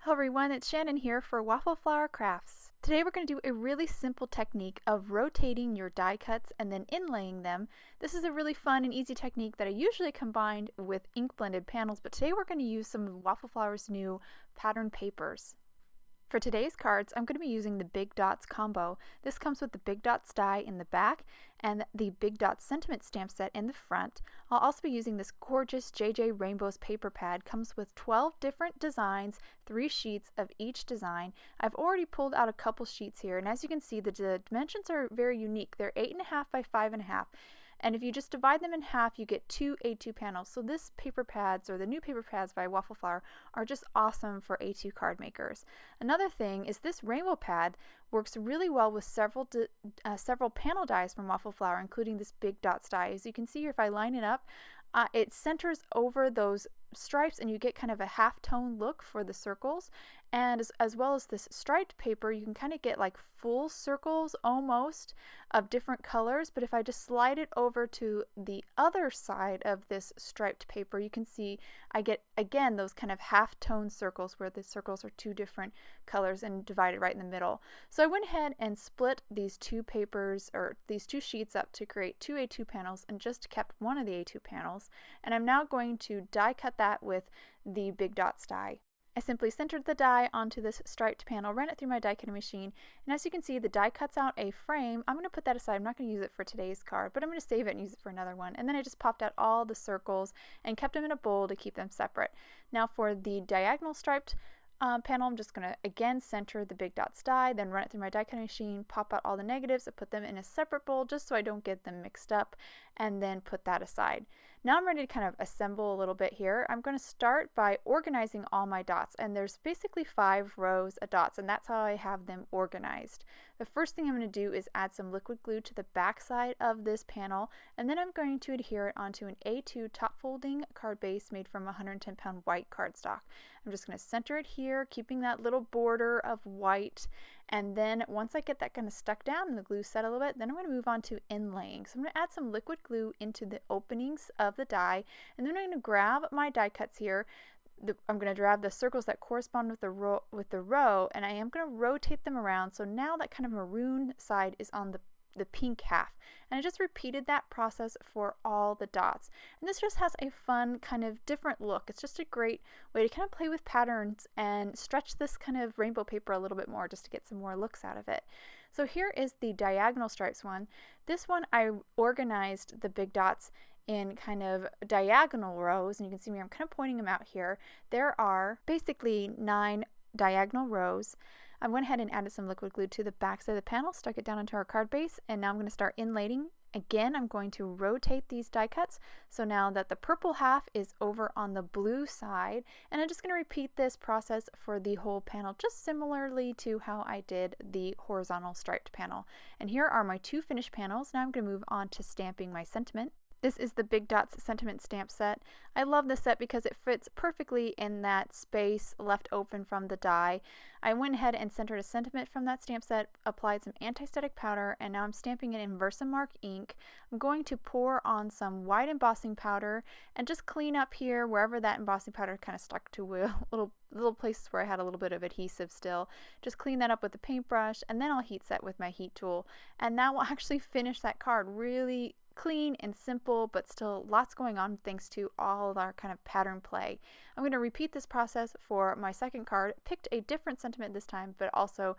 Hello everyone, it's Shannon here for Waffle Flower Crafts. Today we're going to do a really simple technique of rotating your die cuts and then inlaying them. This is a really fun and easy technique that I usually combine with ink blended panels, but today we're going to use some of Waffle Flower's new pattern papers. For today's cards, I'm going to be using the Big Dots combo. This comes with the Big Dots die in the back and the Big Dots sentiment stamp set in the front. I'll also be using this gorgeous JJ Rainbows paper pad. Comes with 12 different designs, 3 sheets of each design. I've already pulled out a couple sheets here, and as you can see, the dimensions are very unique. They're 8.5 by 5.5. And if you just divide them in half, you get 2 A2 panels. So this paper pads, or the new paper pads by Waffle Flower, are just awesome for A2 card makers. Another thing is this rainbow pad works really well with several panel dies from Waffle Flower, including this Big Dots die. As you can see here, if I line it up, it centers over those stripes and you get kind of a half-tone look for the circles. And as well as this striped paper, you can kind of get like full circles almost of different colors. But if I just slide it over to the other side of this striped paper, you can see I get again those kind of half-tone circles where the circles are 2 different colors and divided right in the middle. So I went ahead and split these 2 papers, or these 2 sheets, up to create 2 A2 panels and just kept one of the A2 panels. And I'm now going to die cut that with the Big Dots die. I simply centered the die onto this striped panel, ran it through my die cutting machine, and as you can see, the die cuts out a frame. I'm going to put that aside. I'm not going to use it for today's card, but I'm going to save it and use it for another one. And then I just popped out all the circles and kept them in a bowl to keep them separate. Now for the diagonal striped panel, I'm just going to again center the Big Dots die, then run it through my die cutting machine, pop out all the negatives, and put them in a separate bowl just so I don't get them mixed up, and then put that aside. Now I'm ready to kind of assemble a little bit here. I'm going to start by organizing all my dots, and there's basically 5 rows of dots, and that's how I have them organized. The first thing I'm going to do is add some liquid glue to the back side of this panel, and then I'm going to adhere it onto an A2 top folding card base made from 110-pound white cardstock. I'm just going to center it here, keeping that little border of white, and then once I get that kind of stuck down and the glue set a little bit, then I'm going to move on to inlaying. So I'm going to add some liquid glue into the openings of the die, and then I'm going to grab my die cuts here. I'm going to grab the circles that correspond with the row, and I am going to rotate them around. So now that kind of maroon side is on the pink half, and I just repeated that process for all the dots, and this just has a fun kind of different look. It's just a great way to kind of play with patterns and stretch this kind of rainbow paper a little bit more just to get some more looks out of it. So here is the diagonal stripes one. This one I organized the big dots in kind of diagonal rows, and you can see me, I'm kind of pointing them out here. There are basically 9 diagonal rows. I went ahead and added some liquid glue to the back side of the panel, stuck it down into our card base, and now I'm going to start inlaying. Again, I'm going to rotate these die cuts, so now that the purple half is over on the blue side, and I'm just going to repeat this process for the whole panel, just similarly to how I did the horizontal striped panel. And here are my 2 finished panels. Now I'm going to move on to stamping my sentiment. This is the Big Dots sentiment stamp set. I love this set because it fits perfectly in that space left open from the die. I went ahead and centered a sentiment from that stamp set, applied some anti-static powder, and now I'm stamping it in Versamark ink. I'm going to pour on some white embossing powder and just clean up here wherever that embossing powder kind of stuck to little places where I had a little bit of adhesive still. Just clean that up with the paintbrush, and then I'll heat set with my heat tool. And that will actually finish that card really clean and simple, but still lots going on thanks to all of our kind of pattern play. I'm going to repeat this process for my second card. Picked a different sentiment this time, but also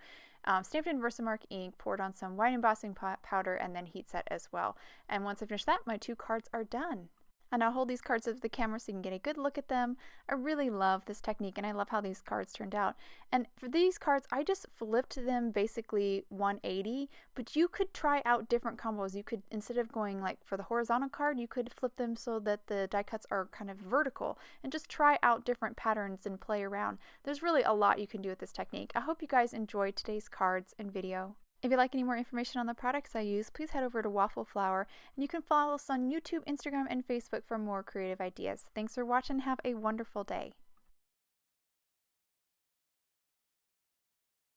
stamped in Versamark ink, poured on some white embossing powder, and then heat set as well. And once I finish that, my 2 cards are done. And I'll hold these cards up to the camera so you can get a good look at them. I really love this technique, and I love how these cards turned out. And for these cards, I just flipped them basically 180, but you could try out different combos. You could, instead of going like for the horizontal card, you could flip them so that the die cuts are kind of vertical, and just try out different patterns and play around. There's really a lot you can do with this technique. I hope you guys enjoyed today's cards and video. If you'd like any more information on the products I use, please head over to Waffle Flower, and you can follow us on YouTube, Instagram, and Facebook for more creative ideas. Thanks for watching. Have a wonderful day.